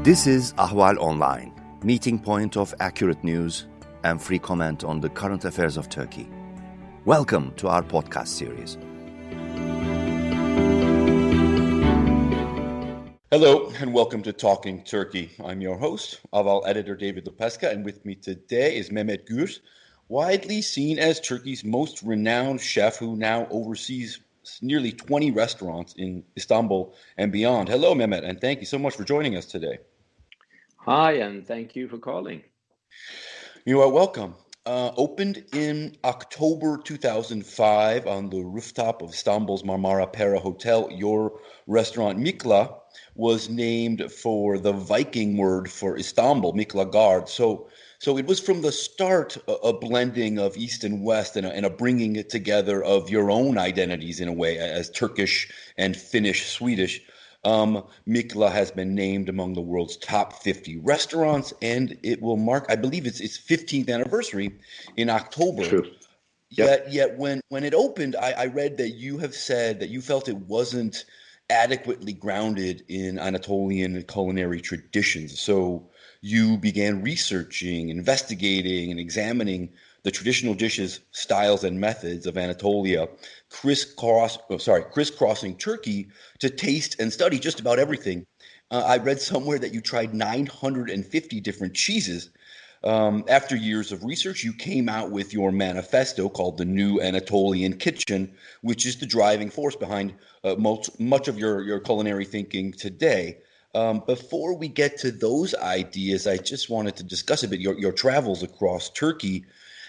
This is Ahval Online, meeting point of accurate news and free comment on the current affairs of Turkey. Welcome to our podcast series. Hello and welcome to Talking Turkey. I'm your host, Ahval editor David Lepeska, and with me today is Mehmet Gurs, widely seen as Turkey's most renowned chef who now oversees nearly 20 restaurants in Istanbul and beyond. Hello, Mehmet, and thank you so much for joining us today. Hi, and thank you for calling. You are welcome. Opened in October 2005 on the rooftop of Istanbul's Marmara Pera Hotel, your restaurant Mikla was named for the Viking word for Istanbul, Mikla Gard. So it was from the start a blending of East and West and a bringing it together of your own identities in a way as Turkish and Finnish, Swedish. Mikla has been named among the world's top 50 restaurants, and it will mark, I believe it's 15th anniversary in October. True. Yep. Yet when it opened, I read that you have said that you felt it wasn't adequately grounded in Anatolian culinary traditions. So you began researching, investigating, and examining the traditional dishes, styles, and methods of Anatolia, crisscrossing Turkey to taste and study just about everything. I read somewhere that you tried 950 different cheeses. After years of research, you came out with your manifesto called the New Anatolian Kitchen, which is the driving force behind much of your culinary thinking today. Before we get to those ideas, I just wanted to discuss a bit your travels across Turkey.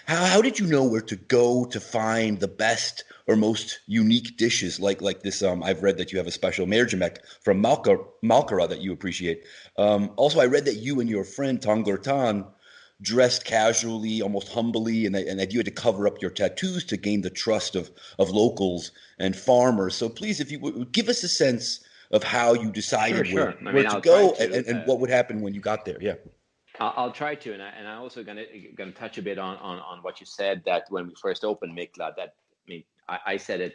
How did you know where to go to find the best or most unique dishes like this? I've read that you have a special mercimek from Malkara that you appreciate. Also, I read that you and your friend Tangurtan dressed casually, almost humbly, and that you had to cover up your tattoos to gain the trust of locals and farmers. So please, if you would give us a sense of how you decided Sure. where to go and what would happen when you got there. Yeah. I'll try to, and I also gonna touch a bit on what you said, that when we first opened Mikla, I said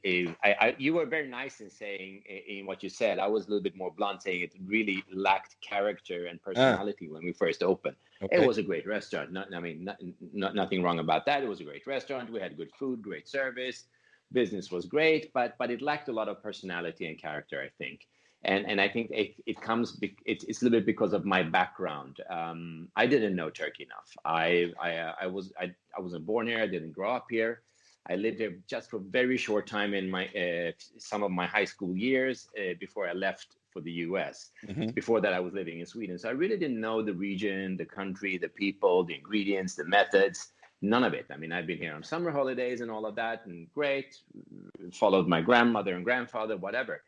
you were very nice in saying in what you said. I was a little bit more blunt, saying it really lacked character and personality when we first opened. Okay. It was a great restaurant. Nothing wrong about that. It was a great restaurant. We had good food, great service, business was great, but it lacked a lot of personality and character, I think. And I think it's a little bit because of my background. I didn't know Turkey enough. I wasn't born here. I didn't grow up here. I lived here just for a very short time in some of my high school years before I left for the U.S. Mm-hmm. Before that, I was living in Sweden. So I really didn't know the region, the country, the people, the ingredients, the methods, none of it. I've been here on summer holidays and all of that, and great. Followed my grandmother and grandfather, whatever.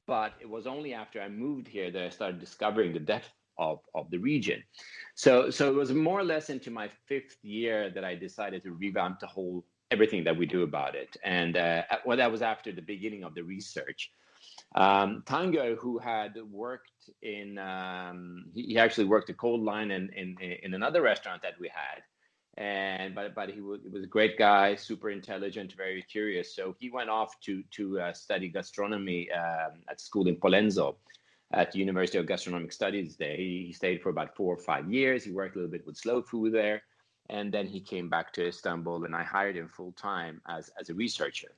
But it was only after I moved here that I started discovering the depth of the region. So it was more or less into my 5th year that I decided to revamp everything that we do about it. And that was after the beginning of the research. Tango, who had worked he actually worked a cold line in another restaurant that we had. But he was a great guy, super intelligent, very curious. So he went off to study gastronomy at school in Polenzo at the University of Gastronomic Studies there. He stayed for about 4 or 5 years. He worked a little bit with slow food there. And then he came back to Istanbul, and I hired him full time as a researcher.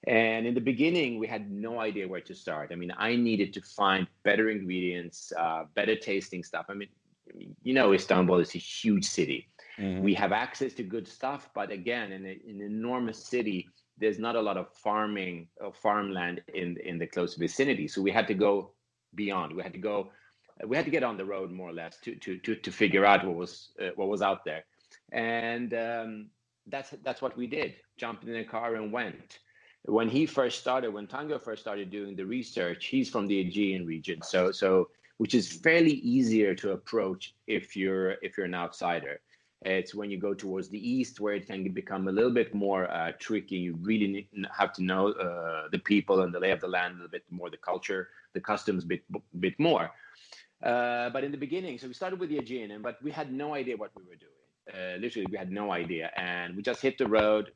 And in the beginning, we had no idea where to start. I needed to find better ingredients, better tasting stuff. Istanbul is a huge city. Mm-hmm. We have access to good stuff, but again, in an enormous city, there's not a lot of farming or farmland in the close vicinity. So we had to go beyond. We had to get on the road more or less to figure out what was out there. And that's what we did. Jumped in a car and went. When Tango first started doing the research, he's from the Aegean region, so which is fairly easier to approach if you're an outsider. It's when you go towards the east where it can become a little bit more tricky. You really have to know the people and the lay of the land a little bit more, the culture, the customs a bit more. But in the beginning, so we started with the Aegean, but we had no idea what we were doing. Literally, we had no idea. And we just hit the road,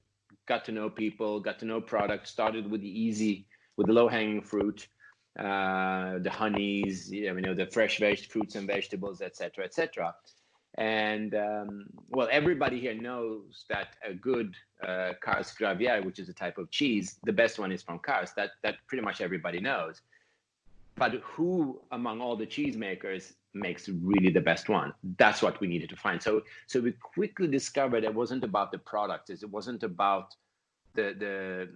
got to know people, got to know products, started with the low-hanging fruit. the honeys, the fresh fruits and vegetables, etc., etc. And well, everybody here knows that a good Kars Gravier, which is a type of cheese, the best one is from Kars. That pretty much everybody knows. But who among all the cheesemakers makes really the best one? That's what we needed to find. So we quickly discovered it wasn't about the product. It wasn't about the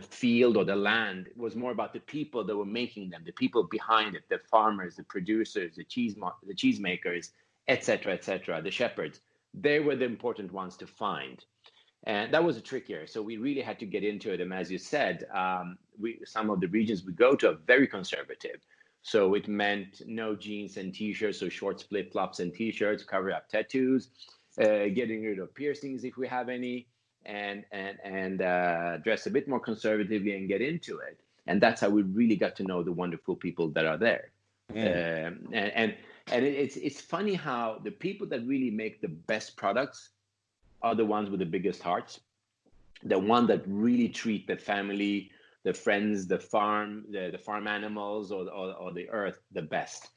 field or the land. It was more about the people that were making them, the people behind it, the farmers, the producers, the cheesemakers, etc., the shepherds. They were the important ones to find. And that was a trickier. So we really had to get into it. And as you said, some of the regions we go to are very conservative. So it meant no jeans and T-shirts, so short flip-flops and T-shirts, cover up tattoos, getting rid of piercings if we have any, and dress a bit more conservatively and get into it. And that's how we really got to know the wonderful people that are there. And it's funny how the people that really make the best products are the ones with the biggest hearts, the one that really treat the family, the friends, the farm, the farm animals, or the earth the best.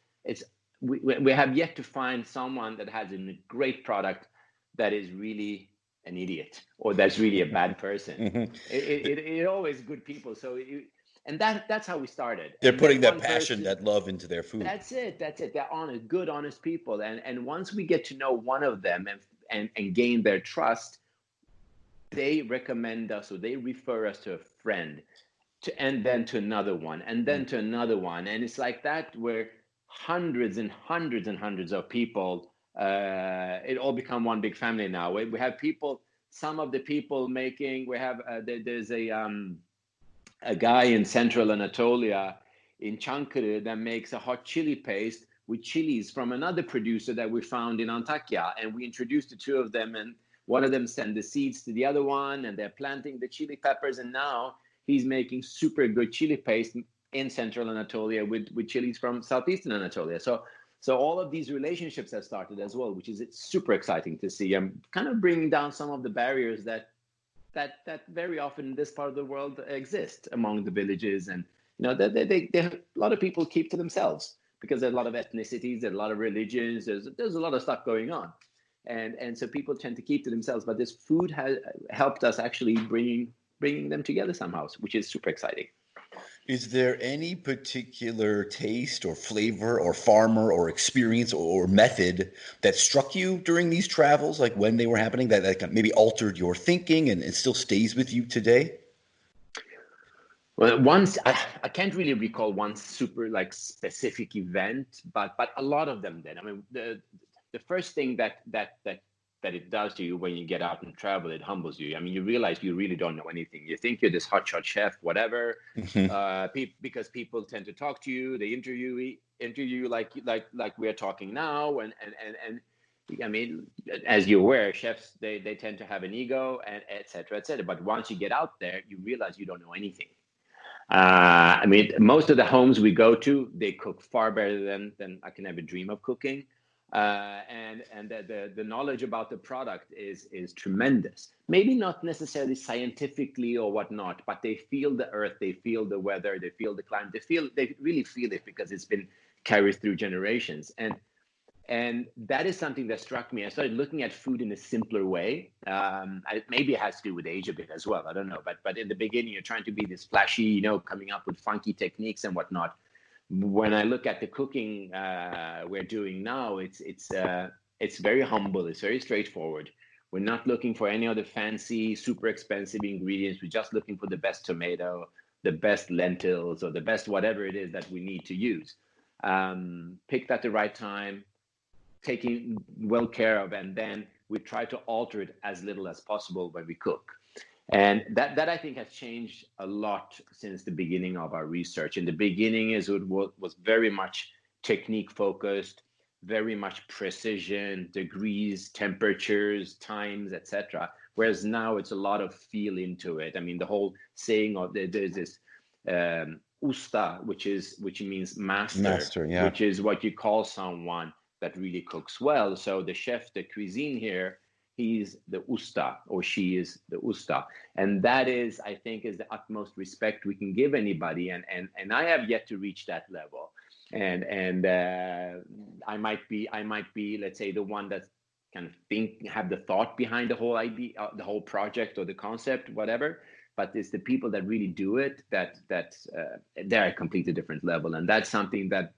We have yet to find someone that has a great product that is really an idiot or that's really a bad person. It always good people. So and that's how we started. They're and putting that passion, that love into their food. That's it. They're honest people. And once we get to know one of them and gain their trust, they recommend us or they refer us to a friend, and then to another one, and then to another one. And it's like that where hundreds and hundreds and hundreds of people, it all become one big family now. We have people, some of the people making, we have, there's a guy in central Anatolia in Çankırı that makes a hot chili paste with chilies from another producer that we found in Antakya. And we introduced the two of them, and one of them sent the seeds to the other one, and they're planting the chili peppers. And now he's making super good chili paste in central Anatolia with chilies from southeastern Anatolia. So all of these relationships have started as well, which is super exciting to see. I'm kind of bringing down some of the barriers that very often in this part of the world exist among the villages. And they a lot of people keep to themselves because there's a lot of ethnicities, there's a lot of religions, there's a lot of stuff going on, and so people tend to keep to themselves. But this food has helped us actually bringing them together somehow, which is super exciting. Is there any particular taste or flavor or farmer or experience or method that struck you during these travels, like when they were happening, that maybe altered your thinking and it still stays with you today? Well, I can't really recall one super specific event, but a lot of them did. I mean, the first thing that it does to you when you get out and travel, it humbles you. I mean, you realize you really don't know anything. You think you're this hotshot chef, whatever, because people tend to talk to you. They interview you like we're talking now, and I mean, as you're aware, chefs they tend to have an ego, and et cetera, et cetera. But once you get out there, you realize you don't know anything. I mean, most of the homes we go to, they cook far better than I can ever dream of cooking. And the knowledge about the product is tremendous. Maybe not necessarily scientifically or whatnot, but they feel the earth, they feel the weather, they feel the climate, they really feel it because it's been carried through generations. And that is something that struck me. I started looking at food in a simpler way. Maybe it has to do with age a bit as well. I don't know. But in the beginning, you're trying to be this flashy, coming up with funky techniques and whatnot. When I look at the cooking we're doing now, it's very humble. It's very straightforward. We're not looking for any other fancy, super expensive ingredients. We're just looking for the best tomato, the best lentils, or the best whatever it is that we need to use. Picked at the right time, taking well care of, and then we try to alter it as little as possible when we cook. And that I think has changed a lot since the beginning of our research. In the beginning, it was very much technique focused, very much precision, degrees, temperatures, times, etc. Whereas now it's a lot of feel into it. I mean, the whole saying of there's this usta, which means master, yeah. Which is what you call someone that really cooks well. So the chef de cuisine here he's the usta, or she is the usta. And that is, I think, is the utmost respect we can give anybody. And I have yet to reach that level. And I might be, let's say, the one that kind of have the thought behind the whole idea, the whole project or the concept, whatever. But it's the people that really do it that they're a completely different level, and that's something that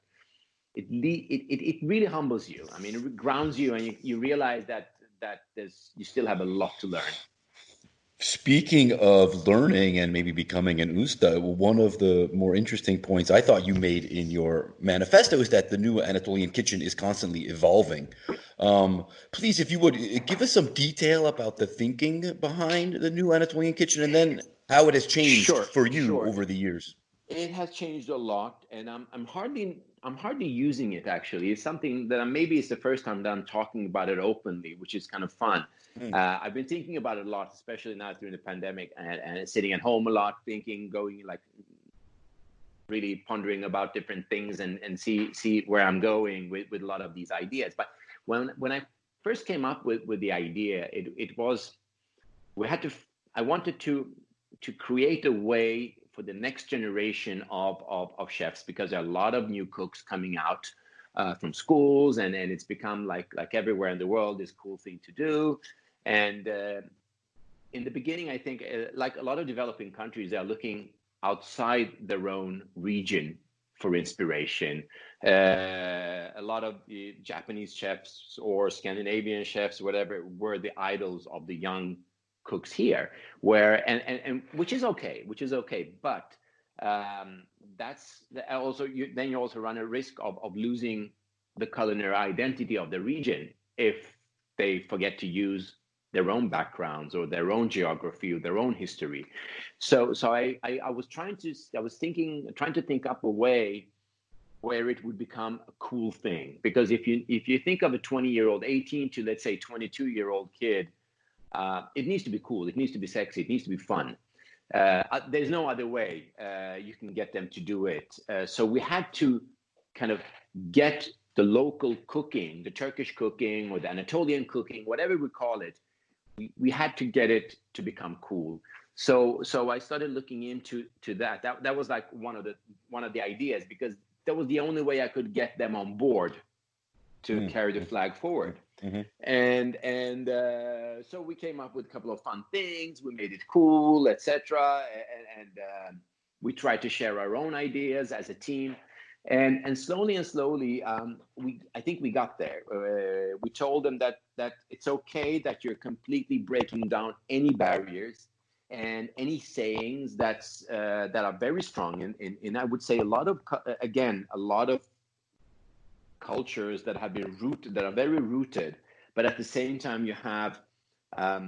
it really humbles you. I mean, it grounds you, and you realize that you still have a lot to learn. Speaking of learning and maybe becoming an usta, one of the more interesting points I thought you made in your manifesto is that the new Anatolian kitchen is constantly evolving. Please, if you would, give us some detail about the thinking behind the new Anatolian kitchen, and then how it has changed for you over the years. It has changed a lot, and I'm hardly using it, actually. It's something that maybe it's the first time that I'm talking about it openly, which is kind of fun. I've been thinking about it a lot, especially now during the pandemic, and sitting at home a lot, going like really pondering about different things and see where I'm going with a lot of these ideas. But when I first came up with the idea, it was I wanted to create a way for the next generation of chefs, because there are a lot of new cooks coming out from schools, and it's become like everywhere in the world, this cool thing to do. And in the beginning, I think like a lot of developing countries, they are looking outside their own region for inspiration. A lot of the Japanese chefs or Scandinavian chefs, whatever, were the idols of the young cooks here, and which is okay, but that's then you also run a risk of losing the culinary identity of the region if they forget to use their own backgrounds or their own geography or their own history. So I was trying to think up a way where it would become a cool thing, because if you think of a 20-year-old, 18 to, let's say, 22-year-old kid, it needs to be cool, it needs to be sexy, it needs to be fun. There's no other way you can get them to do it. So we had to kind of get the local cooking, the Turkish cooking or the Anatolian cooking, whatever we call it, we had to get it to become cool. So I started looking into that. That was like one of the ideas, because that was the only way I could get them on board to carry the flag forward. And so we came up with a couple of fun things. We made it cool, etc. And we tried to share our own ideas as a team. And slowly, I think we got there. We told them that it's okay that you're completely breaking down any barriers and any sayings that are very strong in I would say a lot of cultures that have been rooted, that are very rooted, but at the same time you have a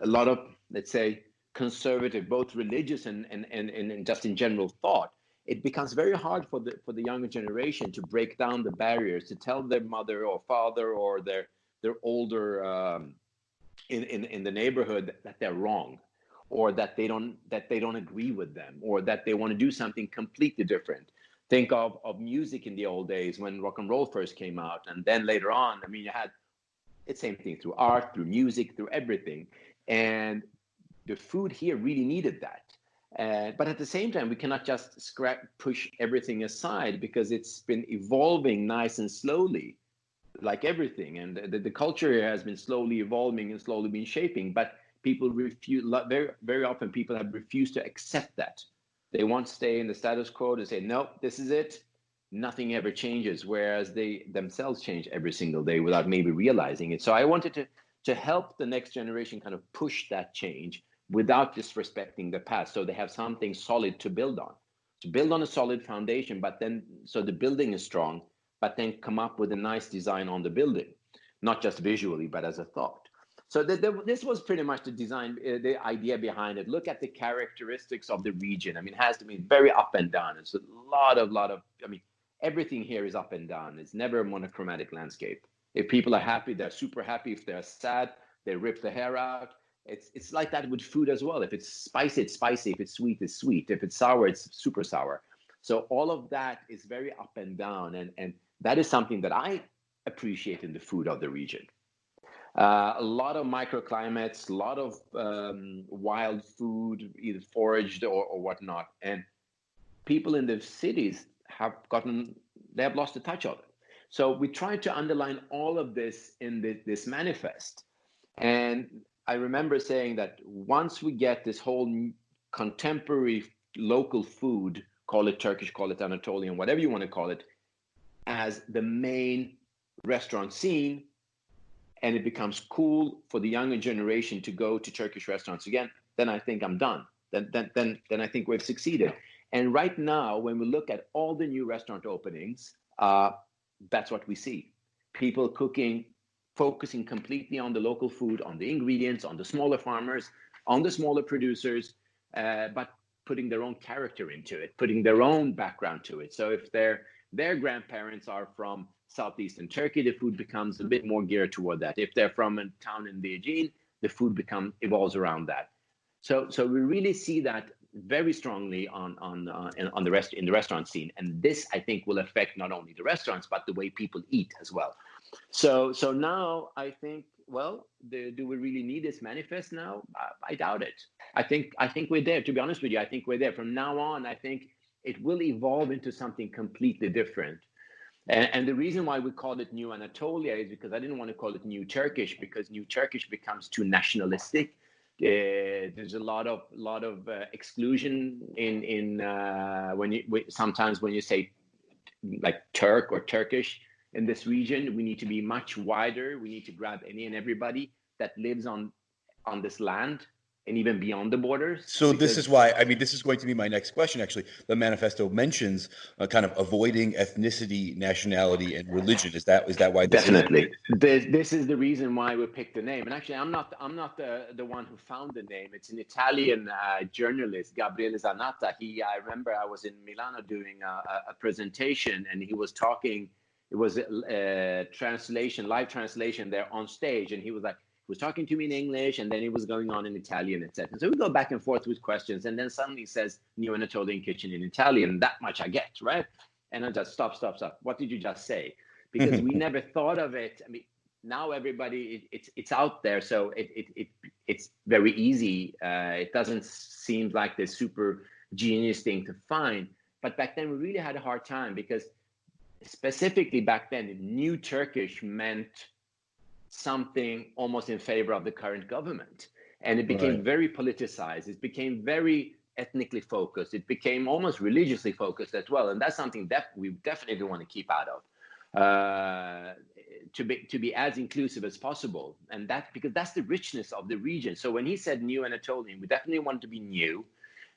lot of, let's say, conservative, both religious and just in general thought. It becomes very hard for the younger generation to break down the barriers, to tell their mother or father or their older in the neighborhood that they're wrong, or that they don't agree with them, or that they want to do something completely different. Think of music in the old days when rock and roll first came out, and then later on, I mean, you had the same thing through art, through music, through everything, and the food here really needed that. But at the same time, we cannot just push everything aside, because it's been evolving nice and slowly, like everything. And the culture here has been slowly evolving and slowly been shaping. But people refuse, very, very often people have refused to accept that. They want to stay in the status quo. They say, no, this is it. Nothing ever changes, whereas they themselves change every single day without maybe realizing it. So I wanted to help the next generation kind of push that change without disrespecting the past, so they have something solid to build on a solid foundation, but then so the building is strong, but then come up with a nice design on the building, not just visually, but as a thought. So this was pretty much the design, the idea behind it. Look at the characteristics of the region. I mean, it has to be very up and down. It's a lot of, I mean, everything here is up and down. It's never a monochromatic landscape. If people are happy, they're super happy. If they're sad, they rip the hair out. It's like that with food as well. If it's spicy, it's spicy. If it's sweet, it's sweet. If it's sour, it's super sour. So all of that is very up and down. And that is something that I appreciate in the food of the region. A lot of microclimates, a lot of wild food, either foraged or whatnot. And people in the cities they have lost the touch of it. So we try to underline all of this in this manifest. And I remember saying that once we get this whole contemporary local food, call it Turkish, call it Anatolian, whatever you want to call it, as the main restaurant scene, and it becomes cool for the younger generation to go to Turkish restaurants again, then I think I'm done. Then I think we've succeeded. And right now, when we look at all the new restaurant openings, that's what we see. People cooking, focusing completely on the local food, on the ingredients, on the smaller farmers, on the smaller producers, but putting their own character into it, putting their own background to it. So if their grandparents are from southeastern Turkey, the food becomes a bit more geared toward that. If they're from a town in the Aegean, the food evolves around that. So we really see that very strongly in the restaurant scene, and this I think will affect not only the restaurants but the way people eat as well. So now I think, well, do we really need this manifest now? I doubt it. I think we're there. To be honest with you, I think we're there. From now on, I think it will evolve into something completely different. And the reason why we called it New Anatolia is because I didn't want to call it New Turkish, because New Turkish becomes too nationalistic. There's a lot of exclusion in sometimes when you say like Turk or Turkish in this region. We need to be much wider. We need to grab any and everybody that lives on this land and even beyond the borders. So this is why, I mean, this is going to be my next question, actually. The manifesto mentions kind of avoiding ethnicity, nationality, and religion. Is that why this Definitely. This is the reason why we picked the name. And actually, I'm not the one who found the name. It's an Italian journalist, Gabriele Zanatta. I remember I was in Milano doing a presentation, and he was talking. It was a live translation there on stage, and he was talking to me in English, and then he was going on in Italian, etc. So we go back and forth with questions, and then suddenly he says New Anatolian Kitchen in Italian. That much I get, right? And I just stop. What did you just say? Because we never thought of it. I mean, now everybody, it's out there, so it's very easy. It doesn't seem like the super genius thing to find. But back then we really had a hard time, because specifically back then, New Turkish meant something almost in favor of the current government. And it became very politicized. It became very ethnically focused. It became almost religiously focused as well. And that's something that we definitely want to keep out of, to be as inclusive as possible. And because that's the richness of the region. So when he said New Anatolian, we definitely want to be new.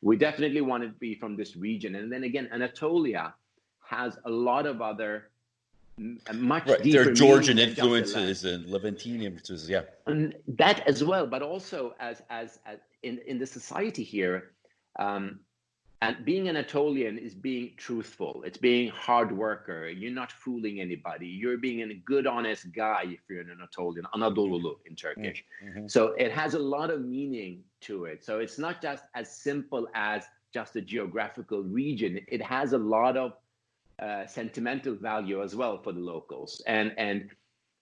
We definitely want to be from this region. And then again, Anatolia has a lot of other much deeper. There are Georgian influences and Levantine influences, yeah. And that as well, but also as in the society here, and being Anatolian is being truthful. It's being hard worker. You're not fooling anybody. You're being a good, honest guy if you're an Anatolian, Anadolu in Turkish. Mm-hmm. So it has a lot of meaning to it. So it's not just as simple as just a geographical region. It has a lot of sentimental value as well for the locals, and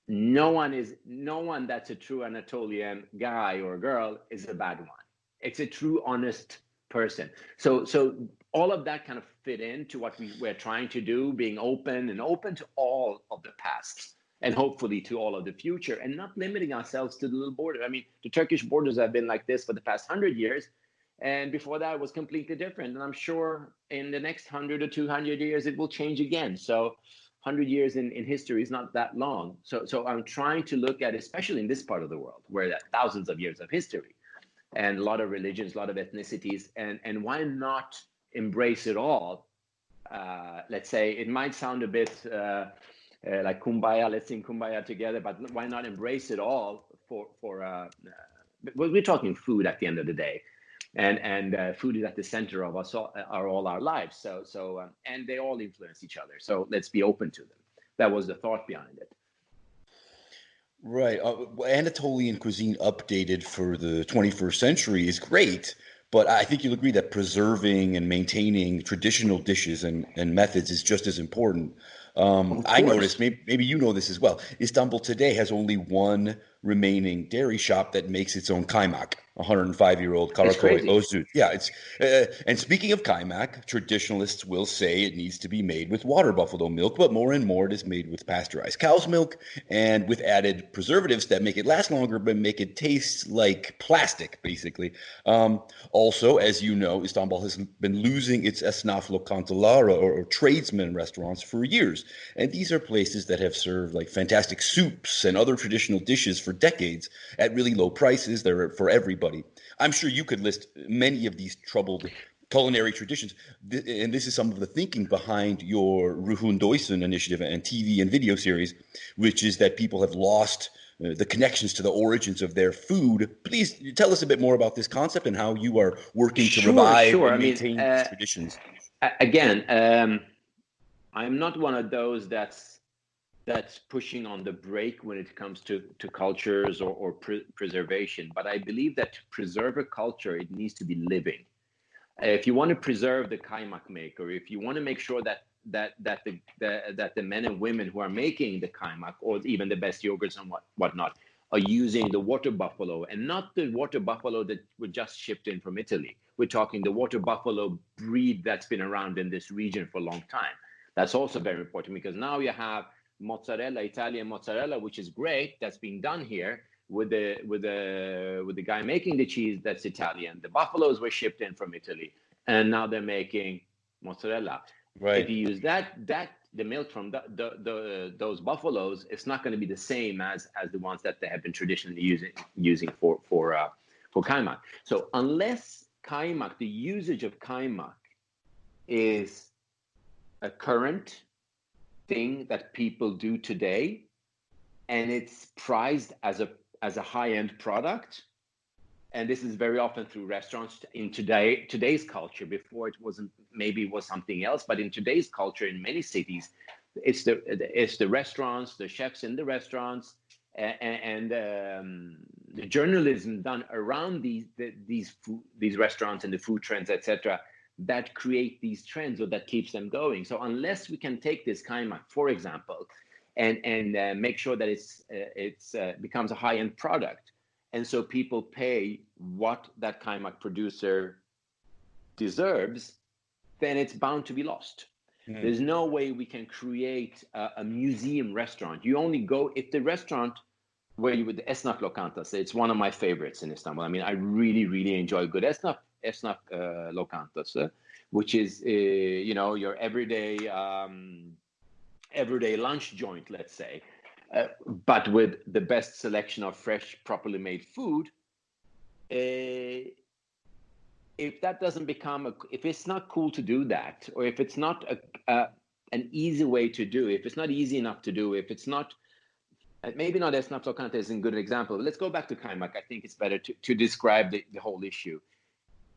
no one that's a true Anatolian guy or girl is a bad one. It's a true honest person. So all of that kind of fit into what we're trying to do, being open to all of the past and hopefully to all of the future, and not limiting ourselves to the little border. I mean, the Turkish borders have been like this for the past 100 years. And before that, it was completely different. And I'm sure in the next 100 or 200 years, it will change again. So 100 years in history is not that long. So I'm trying to look at, especially in this part of the world, where there are thousands of years of history and a lot of religions, a lot of ethnicities. And why not embrace it all? Let's say it might sound a bit like kumbaya, let's sing kumbaya together, but why not embrace it all we're talking food at the end of the day. And food is at the center of all our lives. So and they all influence each other. So let's be open to them. That was the thought behind it. Right. Anatolian cuisine updated for the 21st century is great, but I think you'll agree that preserving and maintaining traditional dishes and methods is just as important. I noticed, maybe you know this as well, Istanbul today has only one remaining dairy shop that makes its own kaymak, 105-year-old It's Karakoy crazy. Özüt. Yeah, it's and speaking of kaymak, traditionalists will say it needs to be made with water buffalo milk, but more and more it is made with pasteurized cow's milk and with added preservatives that make it last longer but make it taste like plastic, basically. Also, as you know, Istanbul has been losing its esnaf lokantalara or tradesmen restaurants for years. And these are places that have served like fantastic soups and other traditional dishes for decades at really low prices. They're for everybody. I'm sure you could list many of these troubled culinary traditions. And this is some of the thinking behind your Ruhun Doysun initiative and TV and video series, which is that people have lost the connections to the origins of their food. Please tell us a bit more about this concept and how you are working to revive Sure. and I mean, maintain these traditions. again, I'm not one of those that's pushing on the brake when it comes to cultures or preservation. But I believe that to preserve a culture, it needs to be living. If you want to preserve the kaymak maker, if you want to make sure that the men and women who are making the kaymak or even the best yogurts and whatnot are using the water buffalo and not the water buffalo that were just shipped in from Italy. We're talking the water buffalo breed that's been around in this region for a long time. That's also very important because now you have mozzarella, Italian mozzarella, which is great. That's being done here with the guy making the cheese that's Italian. The buffaloes were shipped in from Italy, and now they're making mozzarella. Right. If you use the milk from those buffaloes, it's not going to be the same as the ones that they have been traditionally using for kaymak. So unless kaymak, the usage of kaymak is a current thing that people do today, and it's prized as a high-end product, and this is very often through restaurants in today's culture. Before it wasn't, maybe it was something else, but in today's culture in many cities, it's the restaurants, the chefs in the restaurants, and the journalism done around these restaurants and the food trends, etc., that create these trends or that keeps them going. So unless we can take this kaymak, for example, and make sure that it's becomes a high-end product, and so people pay what that kaymak producer deserves, then it's bound to be lost. There's no way we can create a museum restaurant. You only go if the restaurant where you would esnaf lokantası. It's one of my favorites in Istanbul. I mean, I really enjoy good esnaf lokantası, which is your everyday lunch joint, let's say, but with the best selection of fresh, properly made food. If that doesn't become if it's not cool to do that, or if it's not an easy way to do, if it's not easy enough to do, if it's not, maybe not esnaf lokanta is a good example. But let's go back to kaymak. I think it's better to describe the whole issue.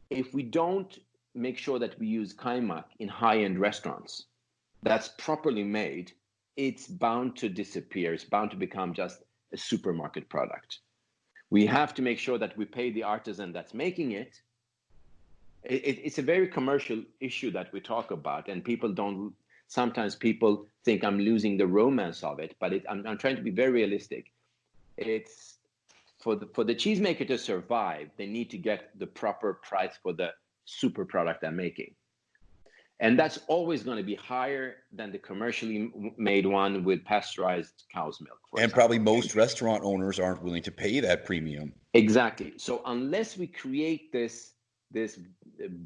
If we don't make sure that we use kaymak in high-end restaurants that's properly made, it's bound to disappear. It's bound to become just a supermarket product. We have to make sure that we pay the artisan that's making it. It's a very commercial issue that we talk about, and sometimes people think I'm losing the romance of it, but I'm trying to be very realistic. It's for the cheesemaker to survive, they need to get the proper price for the super product they're making. And that's always going to be higher than the commercially made one with pasteurized cow's milk. And example. Probably most restaurant owners aren't willing to pay that premium. Exactly. So unless we create this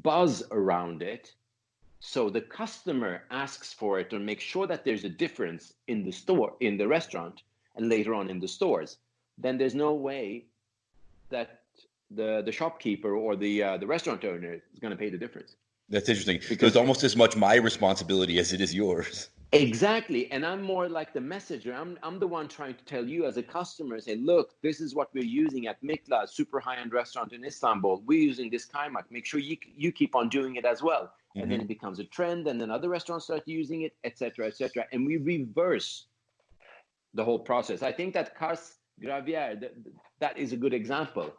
buzz around it, so the customer asks for it and makes sure that there's a difference in the store, in the restaurant, and later on in the stores, then there's no way that the shopkeeper or the restaurant owner is going to pay the difference. That's interesting. Because it's almost as much my responsibility as it is yours. Exactly. And I'm more like the messenger. I'm the one trying to tell you as a customer, say, look, this is what we're using at Mikla, super high-end restaurant in Istanbul. We're using this kaymak. Make sure you keep on doing it as well. Mm-hmm. And then it becomes a trend, and then other restaurants start using it, etc., etc. And we reverse the whole process. I think that Kars Gravier, that is a good example.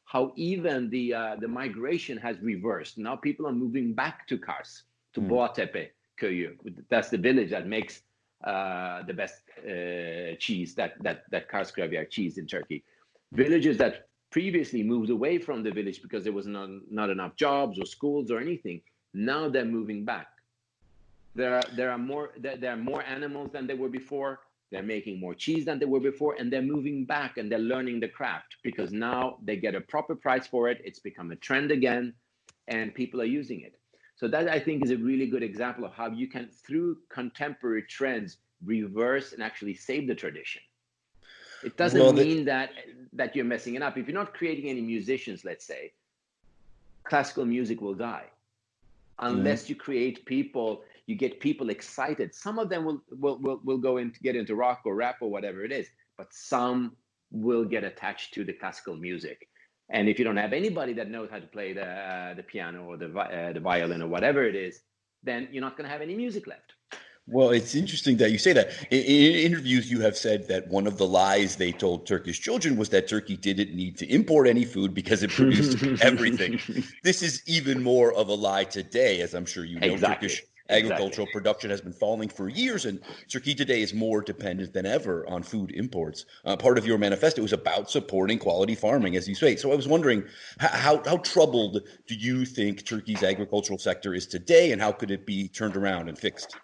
How even the migration has reversed. Now people are moving back to Kars, to Boğatepe köyü. That's the village that makes the best cheese, that Kars Gravier cheese in Turkey. Villages that previously moved away from the village because there was not enough jobs or schools or anything, now they're moving back. There are more animals than there were before. They're making more cheese than they were before, and they're moving back and they're learning the craft because now they get a proper price for it. It's become a trend again, and people are using it. So that, I think, is a really good example of how you can, through contemporary trends, reverse and actually save the tradition. It doesn't mean that you're messing it up. If you're not creating any musicians, let's say, classical music will die unless you create people. You get people excited. Some of them will go in to get into rock or rap or whatever it is, but some will get attached to the classical music. And if you don't have anybody that knows how to play the piano or the violin or whatever it is, then you're not going to have any music left. Well, it's interesting that you say that. In interviews, you have said that one of the lies they told Turkish children was that Turkey didn't need to import any food because it produced everything. This is even more of a lie today, as I'm sure you know. Exactly. Turkish agricultural production has been falling for years, and Turkey today is more dependent than ever on food imports. Part of your manifesto was about supporting quality farming, as you say. So I was wondering, how troubled do you think Turkey's agricultural sector is today, and how could it be turned around and fixed?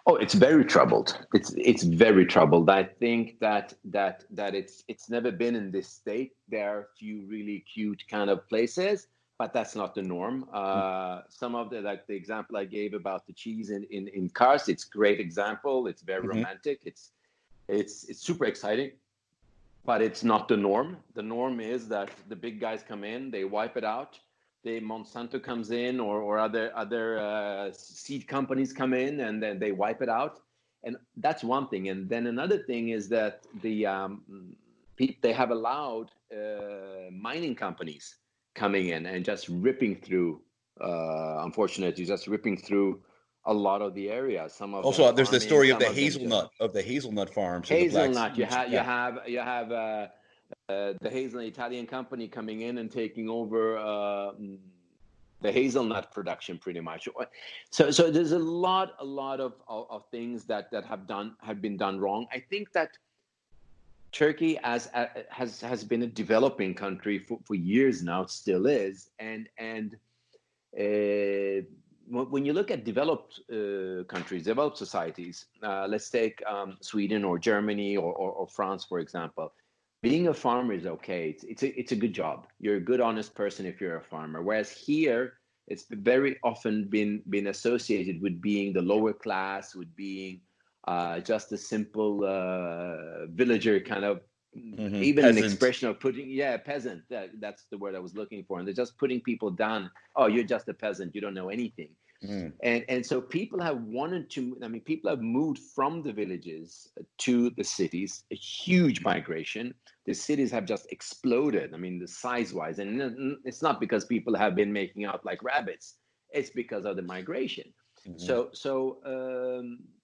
Oh, it's very troubled. It's very troubled. I think that it's never been in this state. There are a few really cute kind of places, but that's not the norm. Some of the, like the example I gave about the cheese in Kars, it's a great example. It's very romantic. It's super exciting, but it's not the norm. The norm is that the big guys come in, they wipe it out. Monsanto comes in, or other seed companies come in, and then they wipe it out, and that's one thing. And then another thing is that they have allowed mining companies coming in and just ripping through. Unfortunately, just ripping through a lot of the areas. Some of also them there's the farming, story of the hazelnut farms. Hazelnut. You have the hazelnut Italian company coming in and taking over the hazelnut production, pretty much. So there's a lot of things that have been done wrong. I think that Turkey has been a developing country for years now. It still is, and when you look at developed countries, developed societies, let's take Sweden or Germany or France, for example. Being a farmer is okay. It's a good job. You're a good, honest person if you're a farmer. Whereas here, it's very often been associated with being the lower class, with being just a simple villager kind of, even peasant. an expression of peasant. That's the word I was looking for. And they're just putting people down. Oh, you're just a peasant. You don't know anything. And so people have people have moved from the villages to the cities, a huge migration. The cities have just exploded. The size-wise, and it's not because people have been making out like rabbits. It's because of the migration. So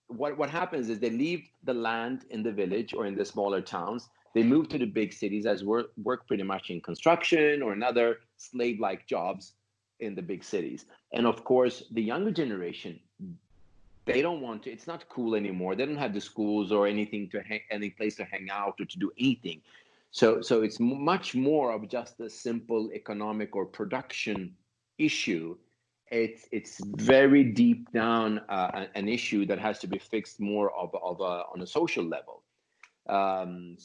what happens is they leave the land in the village or in the smaller towns. They move to the big cities as work pretty much in construction or in other slave-like jobs in the big cities. And of course, the younger generation, they don't want to. It's not cool anymore. They don't have the schools or anything any place to hang out or to do anything. So it's much more of just a simple economic or production issue. It's very deep down an issue that has to be fixed more of on a social level. And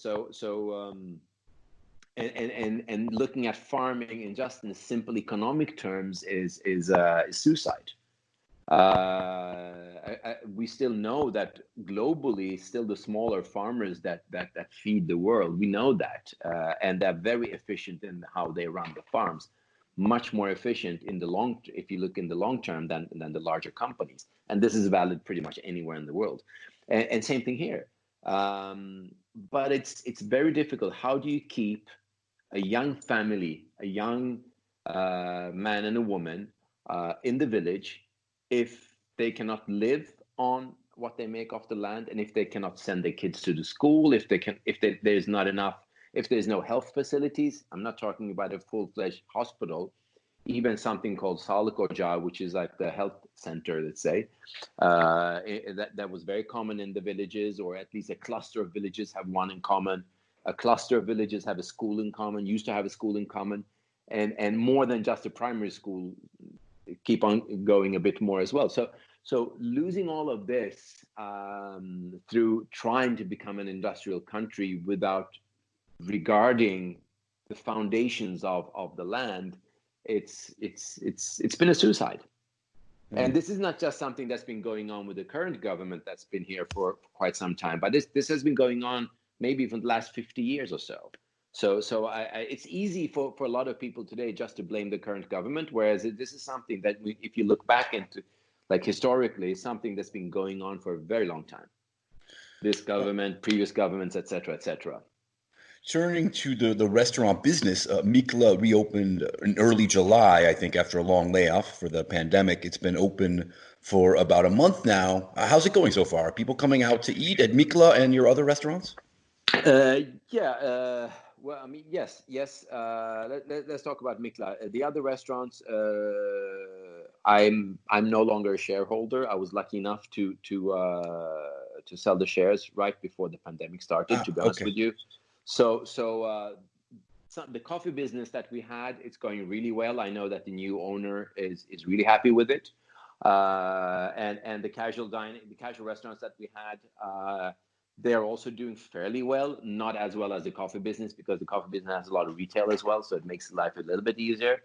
looking at farming in just in simple economic terms is suicide. We still know that globally, still the smaller farmers that feed the world. We know that, and they're very efficient in how they run the farms. Much more efficient if you look in the long term than the larger companies. And this is valid pretty much anywhere in the world. And same thing here. But it's very difficult. How do you keep a young family, a young man and a woman in the village, if they cannot live on what they make off the land, and if they cannot send their kids to the school, if there's no health facilities? I'm not talking about a full-fledged hospital, even something called Sağlık Ocağı, which is like the health center, let's say, that was very common in the villages, or at least a cluster of villages have one in common. a cluster of villages have a school in common, used to have a school in common, and more than just a primary school, keep on going a bit more as well. So losing all of this through trying to become an industrial country without regarding the foundations of the land, it's been a suicide. And this is not just something that's been going on with the current government that's been here for quite some time, but this has been going on maybe for the last 50 years or so. So it's easy for a lot of people today just to blame the current government, whereas this is something that if you look back into, like historically, something that's been going on for a very long time. This government, previous governments, et cetera. Turning to the restaurant business, Mikla reopened in early July, I think, after a long layoff for the pandemic. It's been open for about a month now. How's it going so far? Are people coming out to eat at Mikla and your other restaurants? Well, I mean, yes. Let's talk about Mikla. The other restaurants, I'm no longer a shareholder. I was lucky enough to sell the shares right before the pandemic started. To be honest with you, so the coffee business that we had, it's going really well. I know that the new owner is really happy with it, and the casual restaurants that we had. They're also doing fairly well, not as well as the coffee business, because the coffee business has a lot of retail as well, so it makes life a little bit easier.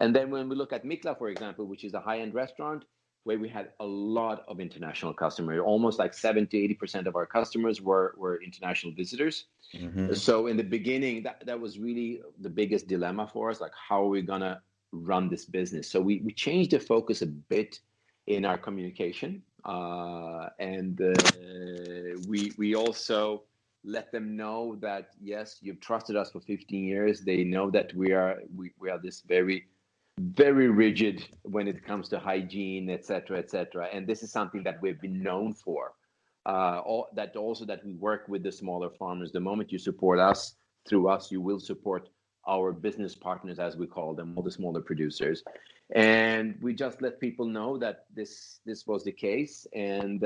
And then when we look at Mikla, for example, which is a high-end restaurant, where we had a lot of international customers, almost like 70-80% of our customers were international visitors. Mm-hmm. So in the beginning, that was really the biggest dilemma for us, like how are we gonna run this business? So we changed the focus a bit in our communication. And we also let them know that, yes, you've trusted us for 15 years. They know that we are this very, very rigid when it comes to hygiene, et cetera. And this is something that we've been known for. That we work with the smaller farmers. The moment you support us, through us, you will support our business partners, as we call them, all the smaller producers. And we just let people know that this was the case. And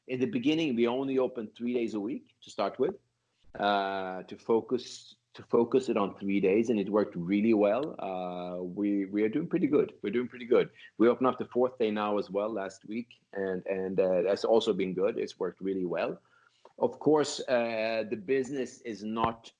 in the beginning, we only opened 3 days a week to start with, to focus it on 3 days, and it worked really well. We are doing pretty good. We opened up the 4th day now as well last week, and that's also been good. It's worked really well. Of course, the business is not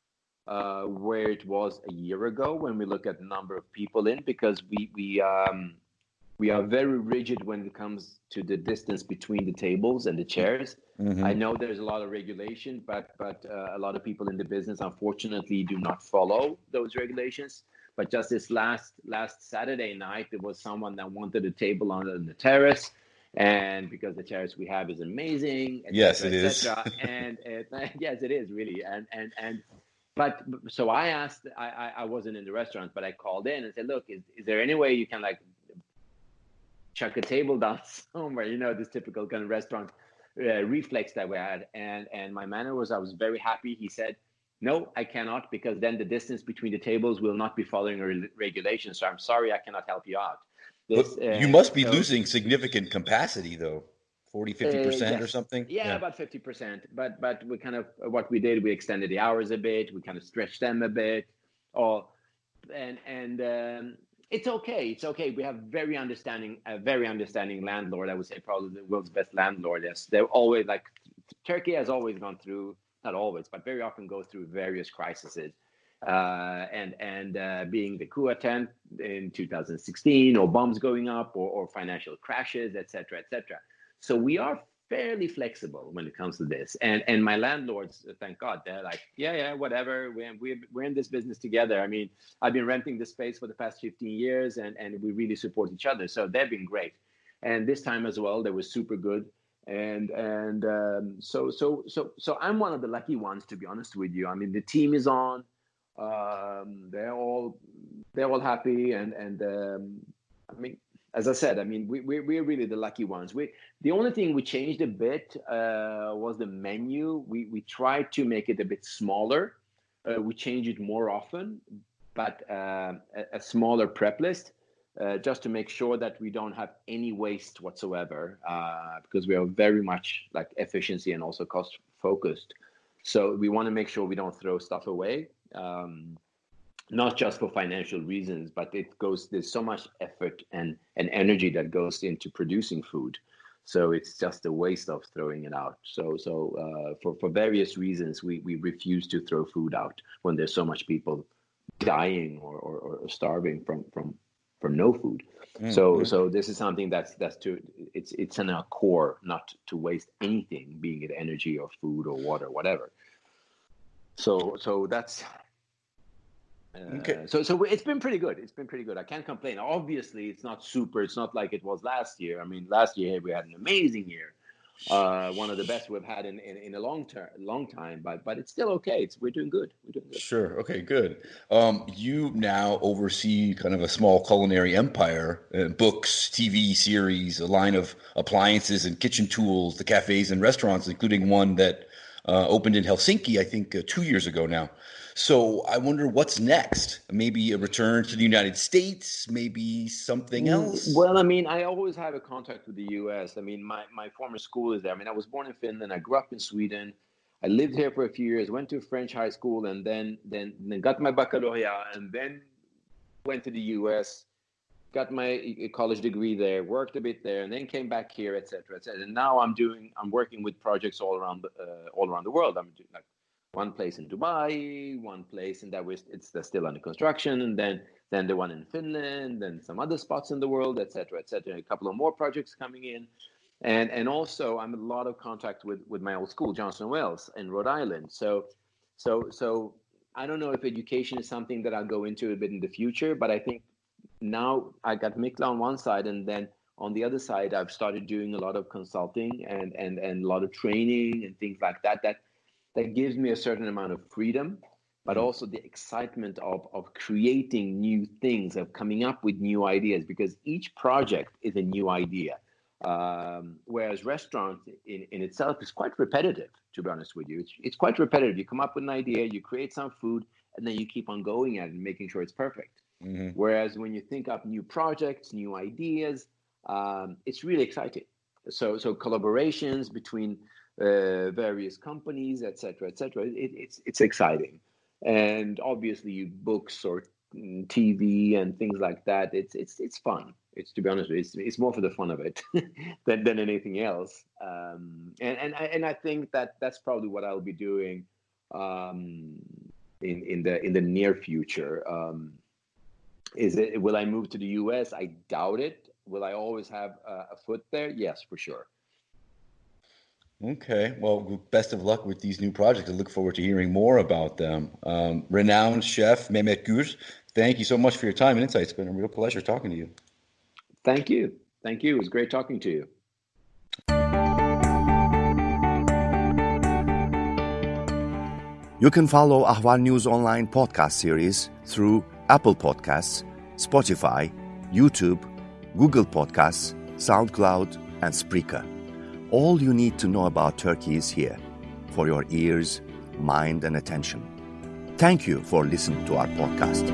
where it was a year ago when we look at the number of people in, because we are very rigid when it comes to the distance between the tables and the chairs. Mm-hmm. I know there's a lot of regulation, but a lot of people in the business, unfortunately, do not follow those regulations. But just this last Saturday night, there was someone that wanted a table on the terrace, and because the terrace we have is amazing, yes, it is. And yes, it is really, But so I asked, I wasn't in the restaurant, but I called in and said, look, is there any way you can like chuck a table down somewhere, this typical kind of restaurant reflex that we had. And my manager I was very happy. He said, no, I cannot, because then the distance between the tables will not be following regulations. So I'm sorry, I cannot help you out. You must be losing significant capacity though. 40-50% yes. Or something? Yeah, about 50%. But we kind of, what we did, we extended the hours a bit. We kind of stretched them a bit. It's okay. It's okay. We have a very understanding landlord. I would say probably the world's best landlord. Yes, they're always like, Turkey has always gone through, not always, but very often goes through various crises. Being the coup attempt in 2016, or bombs going up, or financial crashes, et cetera. So we are fairly flexible when it comes to this. And my landlords, thank God, they're like, yeah, whatever. We're in this business together. I mean, I've been renting this space for the past 15 years, and we really support each other. So they've been great. And this time as well, they were super good. So I'm one of the lucky ones, to be honest with you. I mean, the team is on. They're all happy, and I mean, as I said, I mean, we're really the lucky ones. The only thing we changed a bit was the menu. We tried to make it a bit smaller. We change it more often, but a smaller prep list, just to make sure that we don't have any waste whatsoever, because we are very much like efficiency and also cost focused. So we want to make sure we don't throw stuff away, not just for financial reasons, but there's so much effort and energy that goes into producing food. So it's just a waste of throwing it out. So for various reasons, we refuse to throw food out when there's so much people dying or starving from no food. So this is something it's in our core not to waste anything, being it energy or food or water, whatever. So that's Okay. So it's been pretty good. It's been pretty good. I can't complain. Obviously, it's not super. It's not like it was last year. I mean, last year we had an amazing year, one of the best we've had in a long time. But it's still okay. We're doing good. Sure. Okay, good. You now oversee kind of a small culinary empire, books, TV series, a line of appliances and kitchen tools, the cafes and restaurants, including one that opened in Helsinki, I think 2 years ago now. So I wonder what's next. Maybe a return to the United States, maybe something else? Well, I mean, I always have a contact with the US. I mean, my former school is there. I mean, I was born in Finland. I grew up in Sweden. I lived here for a few years, went to French high school, and then got my baccalaureate, and then went to the US, got my college degree there, worked a bit there, and then came back here, et cetera, et cetera. And now I'm working with projects all around the world. I'm doing like one place in Dubai, one place in it's still under construction, and then the one in Finland, and some other spots in the world, et cetera, et cetera. A couple of more projects coming in. And also I'm in a lot of contact with my old school, Johnson Wells in Rhode Island. So I don't know if education is something that I'll go into a bit in the future, but I think now I got Mikla on one side, and then on the other side, I've started doing a lot of consulting and a lot of training and things like that. That gives me a certain amount of freedom, but also the excitement of creating new things, of coming up with new ideas, because each project is a new idea. Whereas restaurant in itself is quite repetitive, to be honest with you. It's quite repetitive. You come up with an idea, you create some food, and then you keep on going at it and making sure it's perfect. Mm-hmm. Whereas when you think up new projects, new ideas, it's really exciting. So collaborations between various companies, et cetera, it's exciting. And obviously books or TV and things like that, it's fun. It's, to be honest with you, it's more for the fun of it than anything else. And I think that's probably what I'll be doing in the near future. Will I move to the US? I doubt it. Will I always have a foot there? Yes, for sure. Okay. Well, best of luck with these new projects. I look forward to hearing more about them. Renowned chef Mehmet Gurs, thank you so much for your time and insights. It's been a real pleasure talking to you. Thank you. It was great talking to you. You can follow Ahval News Online podcast series through Apple Podcasts, Spotify, YouTube, Google Podcasts, SoundCloud, and Spreaker. All you need to know about Turkey is here, for your ears, mind, and attention. Thank you for listening to our podcast.